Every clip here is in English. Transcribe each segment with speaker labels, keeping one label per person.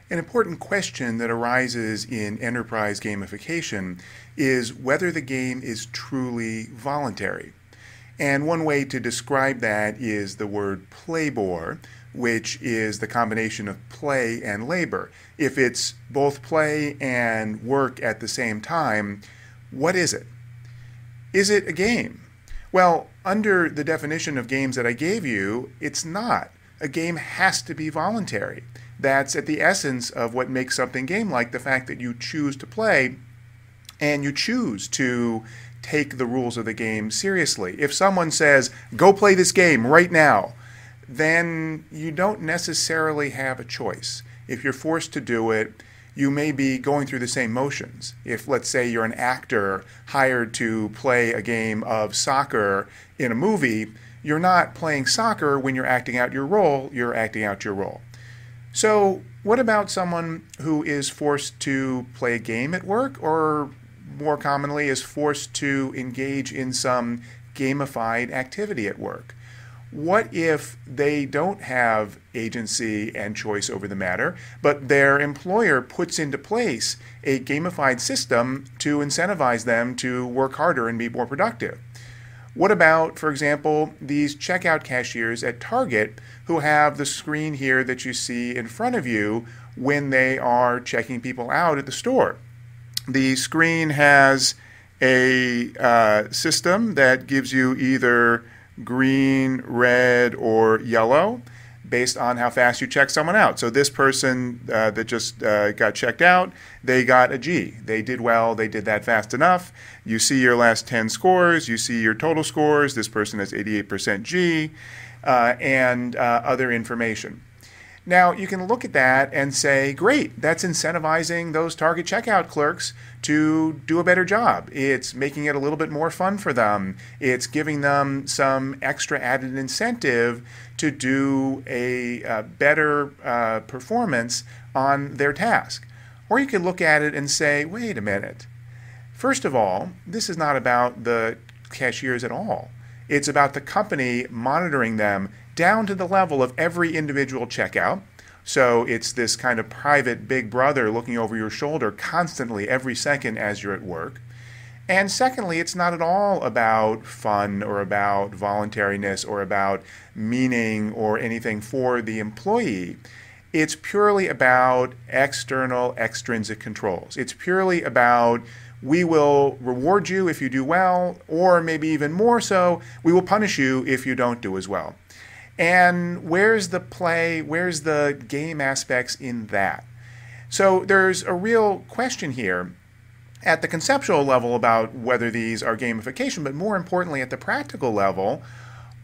Speaker 1: An important question that arises in enterprise gamification is whether the game is truly voluntary. And one way to describe that is the word Playbor, which is the combination of play and labor. If it's both play and work at the same time, what is it? Is it a game? Well, under the definition of games that I gave you, it's not. A game has to be voluntary. That's at the essence of what makes something game-like, the fact that you choose to play and you choose to take the rules of the game seriously. If someone says, go play this game right now, then you don't necessarily have a choice. If you're forced to do it, you may be going through the same motions. If, let's say, you're an actor hired to play a game of soccer in a movie, you're not playing soccer when you're acting out your role, you're acting out your role. So what about someone who is forced to play a game at work, or more commonly is forced to engage in some gamified activity at work? What if they don't have agency and choice over the matter, but their employer puts into place a gamified system to incentivize them to work harder and be more productive? What about, for example, these checkout cashiers at Target who have the screen here that you see in front of you when they are checking people out at the store? The screen has a system that gives you either green, red, or yellow based on how fast you check someone out. So this person that just got checked out, they got a G. They did well, they did that fast enough. You see your last 10 scores, you see your total scores. This person has 88% G, and other information. Now, you can look at that and say, great, that's incentivizing those Target checkout clerks to do a better job. It's making it a little bit more fun for them. It's giving them some extra added incentive to do a better performance on their task. Or you could look at it and say, wait a minute. First of all, this is not about the cashiers at all. It's about the company monitoring them down to the level of every individual checkout. So it's this kind of private big brother looking over your shoulder constantly every second as you're at work. And secondly, it's not at all about fun or about voluntariness or about meaning or anything for the employee. It's purely about external, extrinsic controls. It's purely about, we will reward you if you do well, or maybe even more so, we will punish you if you don't do as well. And where's the play, where's the game aspects in that? So there's a real question here at the conceptual level about whether these are gamification, but more importantly at the practical level,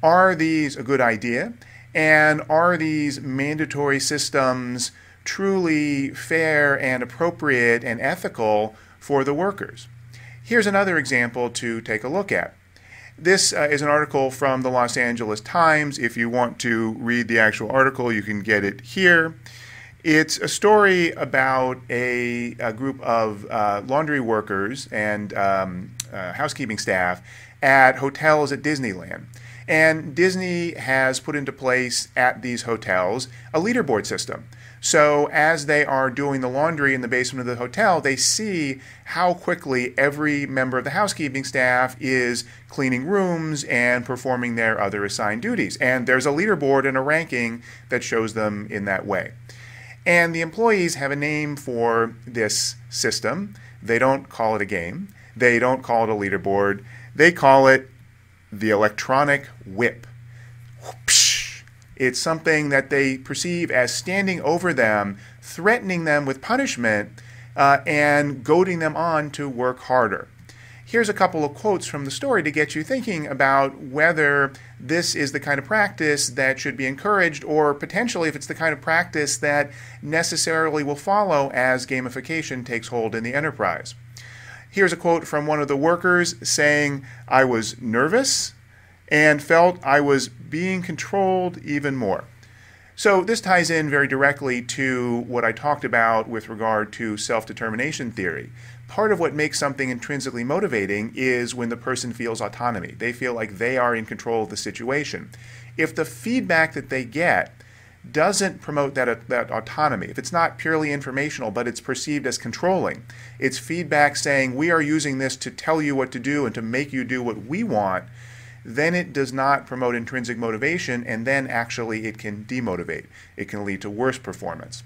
Speaker 1: are these a good idea? And are these mandatory systems truly fair and appropriate and ethical for the workers? Here's another example to take a look at. This is an article from the Los Angeles Times. If you want to read the actual article, you can get it here. It's a story about a group of laundry workers and housekeeping staff at hotels at Disneyland. And Disney has put into place at these hotels a leaderboard system. So as they are doing the laundry in the basement of the hotel, they see how quickly every member of the housekeeping staff is cleaning rooms and performing their other assigned duties. And there's a leaderboard and a ranking that shows them in that way. And the employees have a name for this system. They don't call it a game. They don't call it a leaderboard. They call it the electronic whip. Whoopsh. It's something that they perceive as standing over them, threatening them with punishment, and goading them on to work harder. Here's a couple of quotes from the story to get you thinking about whether this is the kind of practice that should be encouraged, or potentially if it's the kind of practice that necessarily will follow as gamification takes hold in the enterprise. Here's a quote from one of the workers saying, "I was nervous and felt I was being controlled even more." So this ties in very directly to what I talked about with regard to self-determination theory. Part of what makes something intrinsically motivating is when the person feels autonomy. They feel like they are in control of the situation. If the feedback that they get doesn't promote that autonomy, if it's not purely informational but it's perceived as controlling, it's feedback saying we are using this to tell you what to do and to make you do what we want, then it does not promote intrinsic motivation, and then actually it can demotivate. It can lead to worse performance.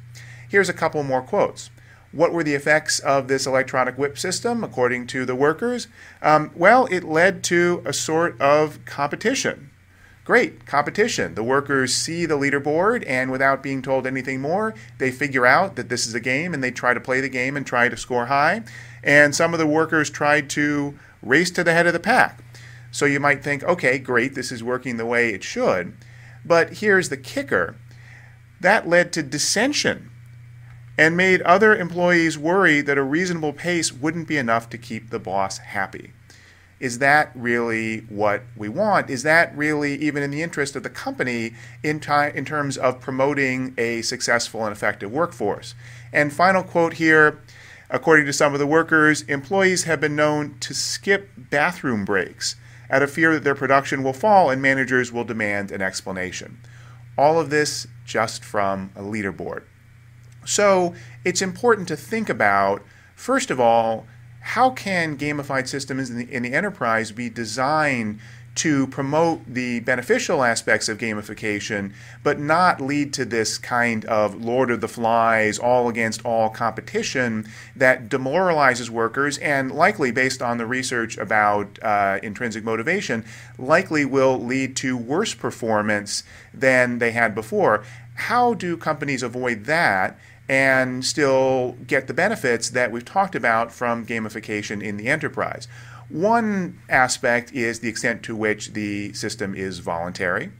Speaker 1: Here's a couple more quotes. What were the effects of this electronic whip system, according to the workers? Well, it led to a sort of competition. Great, competition. The workers see the leaderboard, and without being told anything more, they figure out that this is a game, and they try to play the game and try to score high. And some of the workers tried to race to the head of the pack. So you might think, okay, great, this is working the way it should. But here's the kicker. That led to dissension and made other employees worry that a reasonable pace wouldn't be enough to keep the boss happy. Is that really what we want? Is that really even in the interest of the company in terms of promoting a successful and effective workforce? And final quote here, according to some of the workers, employees have been known to skip bathroom breaks out of fear that their production will fall and managers will demand an explanation. All of this just from a leaderboard. So it's important to think about, first of all, how can gamified systems in the enterprise be designed to promote the beneficial aspects of gamification, but not lead to this kind of Lord of the Flies, all against all competition that demoralizes workers and likely, based on the research about intrinsic motivation, likely will lead to worse performance than they had before. How do companies avoid that and still get the benefits that we've talked about from gamification in the enterprise? One aspect is the extent to which the system is voluntary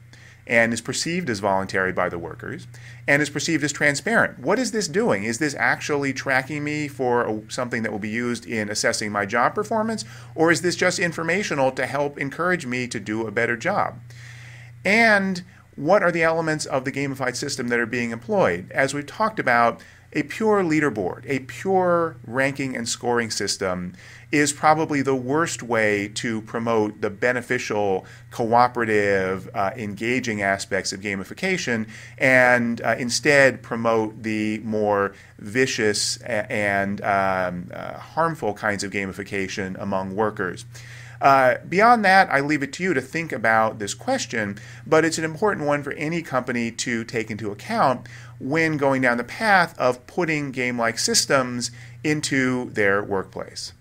Speaker 1: and is perceived as voluntary by the workers and is perceived as transparent. What is this doing? Is this actually tracking me for something that will be used in assessing my job performance, or is this just informational to help encourage me to do a better job? And what are the elements of the gamified system that are being employed? As we've talked about, a pure leaderboard, a pure ranking and scoring system is probably the worst way to promote the beneficial, cooperative, engaging aspects of gamification, and instead promote the more vicious and harmful kinds of gamification among workers. Beyond that, I leave it to you to think about this question, but it's an important one for any company to take into account when going down the path of putting game-like systems into their workplace.